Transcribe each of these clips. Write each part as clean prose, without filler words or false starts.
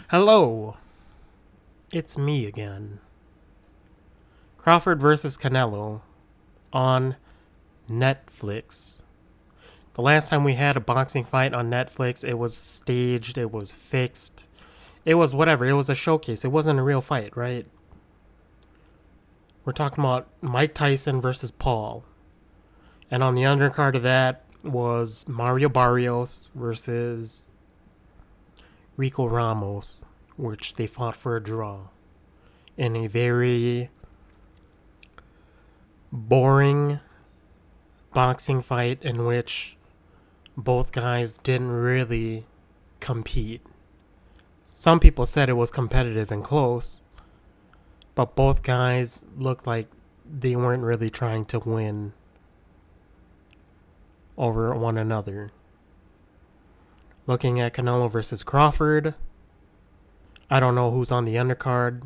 Hello, it's me again. Crawford versus Canelo on Netflix. The last time we had a boxing fight on Netflix, it was staged, it was fixed, it was whatever, it was a showcase. It wasn't a real fight, right? We're talking about Mike Tyson versus Paul. And on the undercard of that was Mario Barrios versus Rico Ramos, which they fought for a draw in a very boring boxing fight in which both guys didn't really compete. Some people said it was competitive and close, but both guys looked like they weren't really trying to win over one another. Looking at Canelo versus Crawford, I don't know who's on the undercard.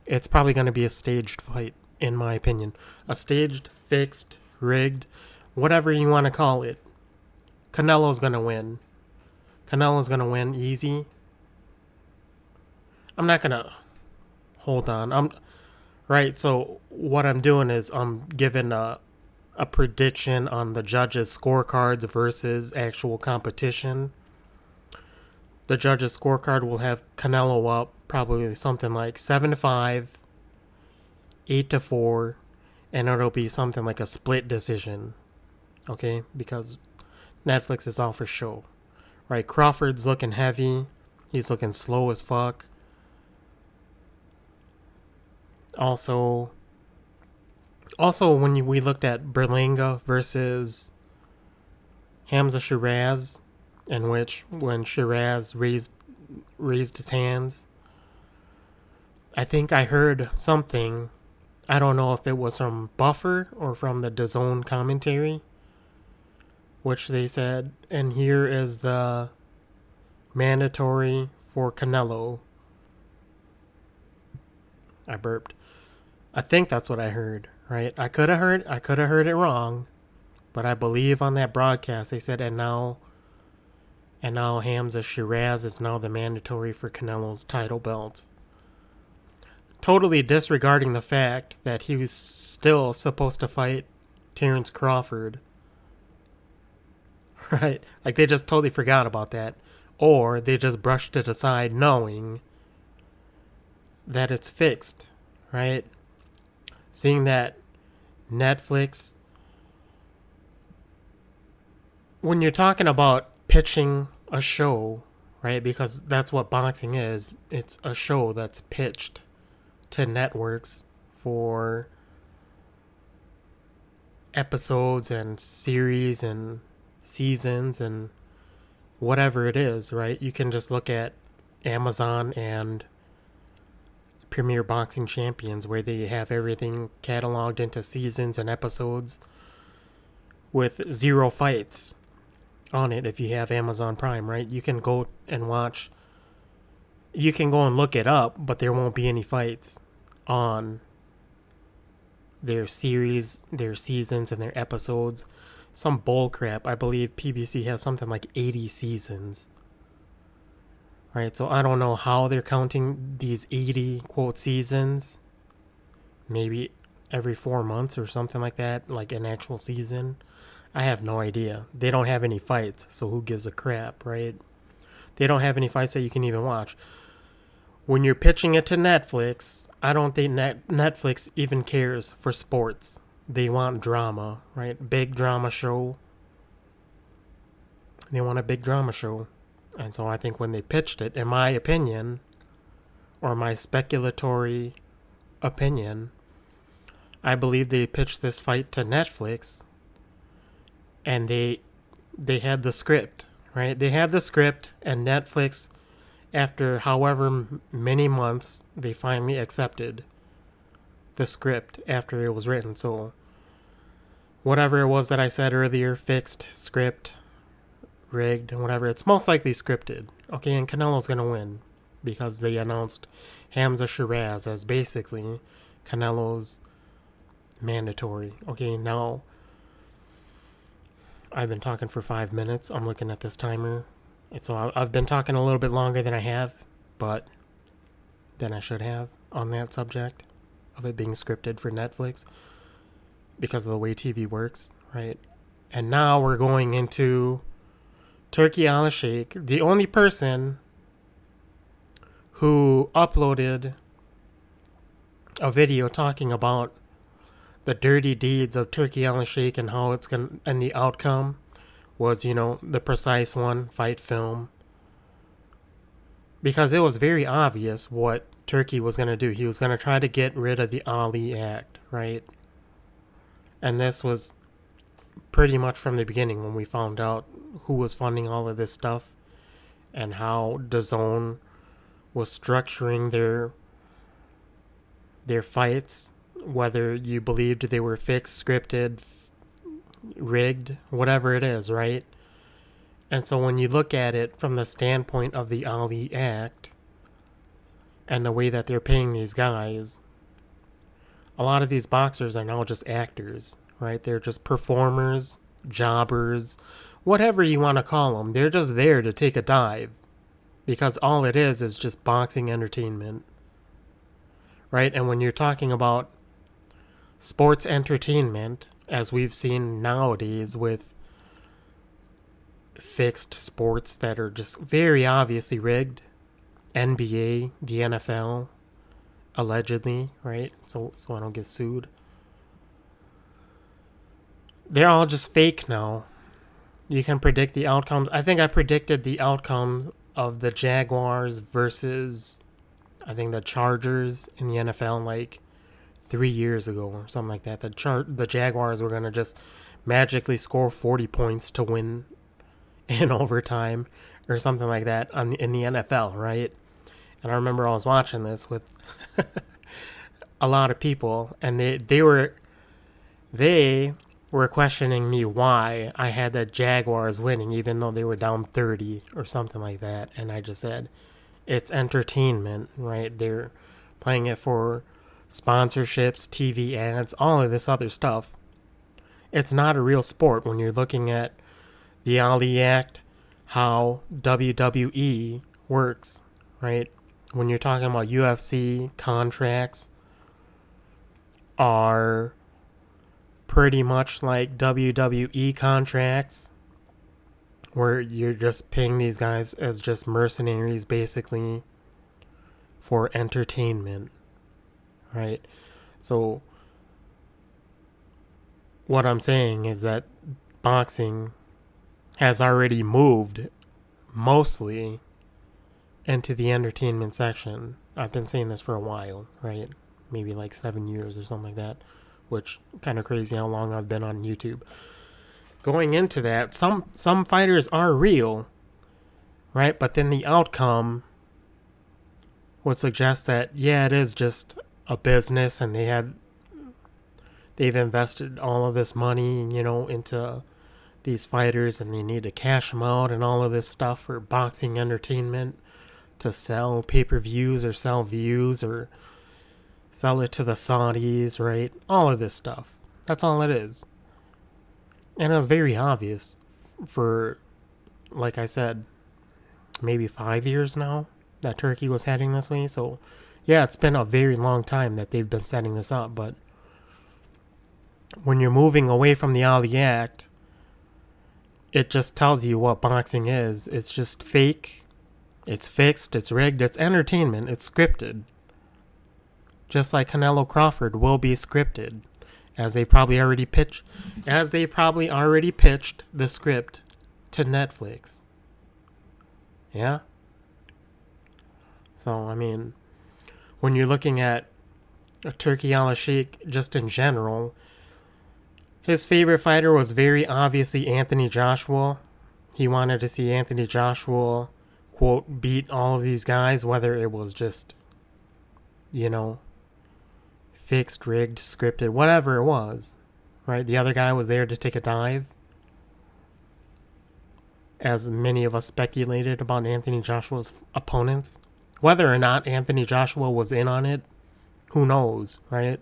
It's probably going to be a staged fight, in my opinion. A staged, fixed, rigged, whatever you want to call it. Canelo's going to win. Canelo's going to win easy. I'm not going to... Hold on. Right, so what I'm doing is I'm giving a prediction on the judges' scorecards versus actual competition. The judges' scorecard will have Canelo up probably something like 7-5, 8-4, and it'll be something like a split decision. Okay, because Netflix is all for show. Right, Crawford's looking heavy. He's looking slow as fuck. Also, when we looked at Berlanga versus Hamza Shiraz, in which when Shiraz raised his hands, I think I heard something. I don't know if it was from Buffer or from the DAZN commentary, which they said, and here is the mandatory for Canelo. I burped. I think that's what I heard, right? I could have heard it wrong, but I believe on that broadcast they said, and now Hamza Shiraz is now the mandatory for Canelo's title belts. Totally disregarding the fact that he was still supposed to fight Terrence Crawford. Right? Like they just totally forgot about that. Or they just brushed it aside knowing that it's fixed, right? Seeing that Netflix, when you're talking about pitching a show, right? Because that's what boxing is. It's a show that's pitched to networks for episodes and series and seasons and whatever it is, right? You can just look at Amazon and Premier Boxing Champions, where they have everything cataloged into seasons and episodes with 0 fights on it. If you have Amazon Prime, right, you can go and watch, you can go and look it up, but there won't be any fights on their series, their seasons, and their episodes. Some bull crap. I believe PBC has something like 80 seasons. Right, so I don't know how they're counting these 80, quote, seasons. Maybe every 4 months or something like that, like an actual season. I have no idea. They don't have any fights, so who gives a crap, right? They don't have any fights that you can even watch. When you're pitching it to Netflix, I don't think Netflix even cares for sports. They want drama, right? Big drama show. They want a big drama show. And so I think when they pitched it, in my opinion, or my speculatory opinion, I believe they pitched this fight to Netflix, and they had the script, right? They had the script, and Netflix, after however many months, they finally accepted the script after it was written. So whatever it was that I said earlier, fixed, script, rigged, whatever, it's most likely scripted. Okay, and Canelo's gonna win because they announced Hamza Shiraz as basically Canelo's mandatory. Okay, now I've been talking for 5 minutes. I'm looking at this timer. So I've been talking a little bit longer than I have, but than I should have on that subject of it being scripted for Netflix because of the way TV works, right? And now we're going into Turkey Al Sheikh, the only person who uploaded a video talking about the dirty deeds of Turkey Al Sheikh and how it's going and the outcome was, the precise one, fight film. Because it was very obvious what Turkey was going to do. He was going to try to get rid of the Ali Act, right? And this was pretty much from the beginning when we found out who was funding all of this stuff and how DAZN was structuring their fights, whether you believed they were fixed, scripted, rigged, whatever it is, right? And so when you look at it from the standpoint of the Ali Act and the way that they're paying these guys, a lot of these boxers are now just actors, right? They're just performers, jobbers, whatever you want to call them. They're just there to take a dive because all it is just boxing entertainment, right? And when you're talking about sports entertainment, as we've seen nowadays with fixed sports that are just very obviously rigged, NBA, the NFL, allegedly, right? So I don't get sued. They're all just fake now. You can predict the outcomes. I think I predicted the outcomes of the Jaguars versus, I think, the Chargers in the NFL like 3 years ago or something like that. The Jaguars were going to just magically score 40 points to win in overtime or something like that in the NFL, right? And I remember I was watching this with a lot of people, and they were questioning me why I had the Jaguars winning, even though they were down 30 or something like that. And I just said, it's entertainment, right? They're playing it for sponsorships, TV ads, all of this other stuff. It's not a real sport when you're looking at the Ali Act, how WWE works, right? When you're talking about UFC contracts are pretty much like WWE contracts, where you're just paying these guys as just mercenaries basically for entertainment, right? So what I'm saying is that boxing has already moved mostly into the entertainment section. I've been saying this for a while, right? Maybe like 7 years or something like that, which kind of crazy how long I've been on YouTube. Going into that, some fighters are real, right? But then the outcome would suggest that, yeah, it is just a business and they've invested all of this money, into these fighters and they need to cash them out and all of this stuff for boxing entertainment to sell pay-per-views or sell views or sell it to the Saudis, right? All of this stuff. That's all it is. And it was very obvious for, like I said, maybe 5 years now that Turkey was heading this way. So, yeah, it's been a very long time that they've been setting this up. But when you're moving away from the Ali Act, it just tells you what boxing is. It's just fake. It's fixed. It's rigged. It's entertainment. It's scripted. Just like Canelo Crawford will be scripted, as they probably already pitched the script to Netflix. Yeah. So I mean, when you're looking at Turkey Al Sheikh just in general, his favorite fighter was very obviously Anthony Joshua. He wanted to see Anthony Joshua, quote, beat all of these guys, whether it was just, fixed, rigged, scripted, whatever it was, right? The other guy was there to take a dive. As many of us speculated about Anthony Joshua's opponents. Whether or not Anthony Joshua was in on it, who knows, right?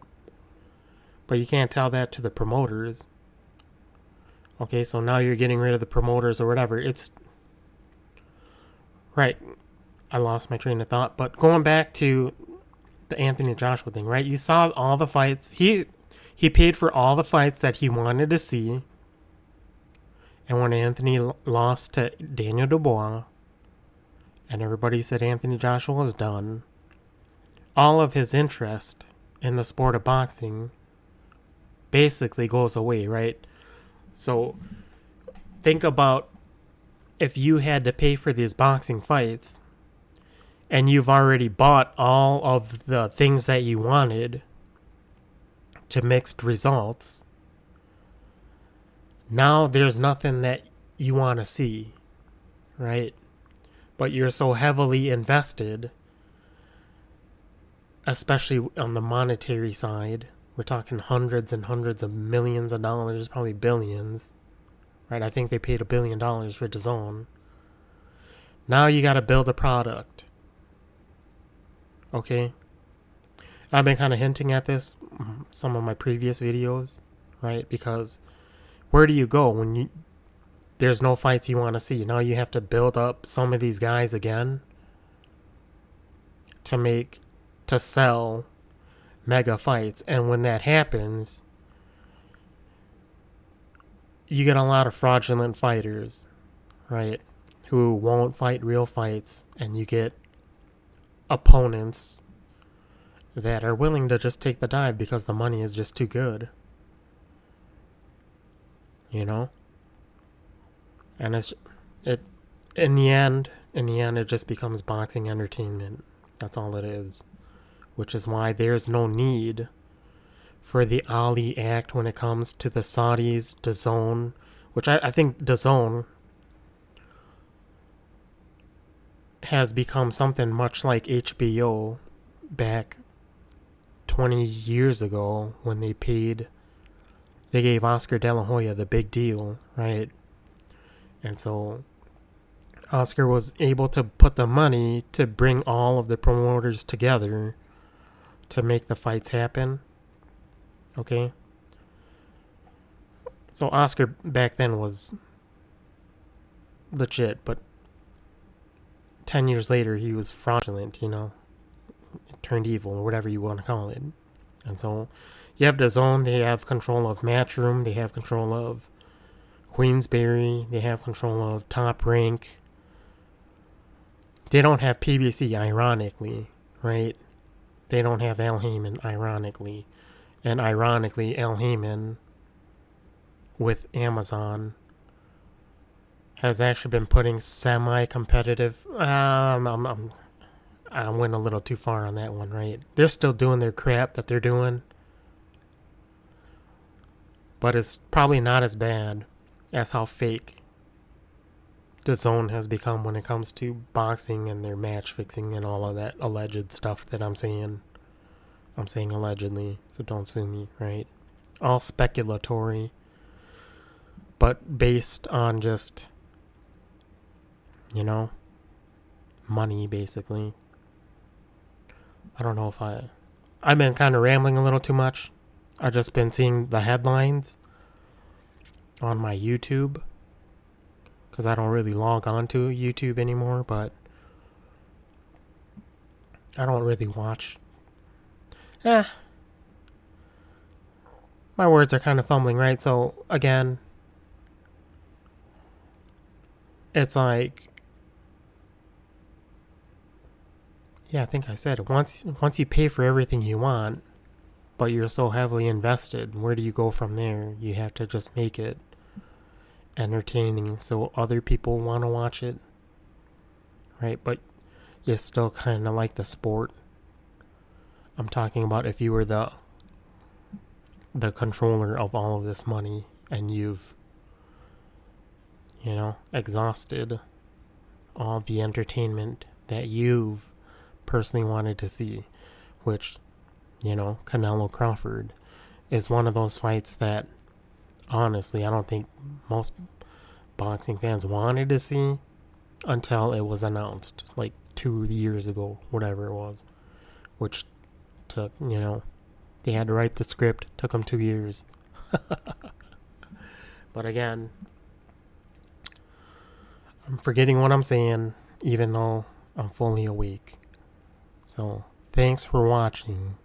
But you can't tell that to the promoters. Okay, so now you're getting rid of the promoters or whatever. It's Right. I lost my train of thought. But going back to the Anthony Joshua thing, right? You saw all the fights. He paid for all the fights that he wanted to see. And when Anthony lost to Daniel Dubois, and everybody said Anthony Joshua was done, all of his interest in the sport of boxing basically goes away, right? So think about if you had to pay for these boxing fights and you've already bought all of the things that you wanted to mixed results. Now there's nothing that you want to see, right? But you're so heavily invested, especially on the monetary side. We're talking hundreds and hundreds of millions of dollars, probably billions, right? I think they paid $1 billion for DAZN. Now you got to build a product, okay? I've been kind of hinting at this some of my previous videos, right? Because where do you go when there's no fights you want to see? Now you have to build up some of these guys again to sell mega fights. And when that happens, you get a lot of fraudulent fighters, right? Who won't fight real fights, and you get opponents that are willing to just take the dive because the money is just too good. You know? And in the end, it just becomes boxing entertainment. That's all it is. Which is why there's no need for the Ali Act when it comes to the Saudis, DAZN, which I think DAZN has become something much like HBO back 20 years ago when they gave Oscar De La Hoya the big deal, right? And so Oscar was able to put the money to bring all of the promoters together to make the fights happen. Okay? So Oscar back then was legit, but 10 years later he was fraudulent, you know? Turned evil, or whatever you want to call it. And so you have DAZN, they have control of Matchroom, they have control of Queensberry, they have control of Top Rank. They don't have PBC, ironically, right? They don't have Al Heyman, ironically. And ironically, Al Heyman, with Amazon, has actually been putting semi-competitive... I went a little too far on that one, right? They're still doing their crap that they're doing. But it's probably not as bad as how fake DAZN has become when it comes to boxing and their match fixing and all of that alleged stuff that I'm saying. I'm saying allegedly, so don't sue me, right? All speculatory, but based on just, you know, money, basically. I don't know if I've been kind of rambling a little too much. I've just been seeing the headlines on my YouTube, because I don't really log on to YouTube anymore, but I don't really watch. My words are kind of fumbling, right? So, again, it's like, yeah, I think I said it. Once you pay for everything you want, but you're so heavily invested, where do you go from there? You have to just make it entertaining so other people want to watch it, right? But you still kind of like the sport. I'm talking about if you were the controller of all of this money and you've, you know, exhausted all the entertainment that you've personally wanted to see, which, you know, Canelo Crawford is one of those fights that honestly I don't think most boxing fans wanted to see until it was announced like 2 years ago, whatever it was, which took, you know, they had to write the script, took them 2 years. But again, I'm forgetting what I'm saying. even though I'm fully awake. So, thanks for watching.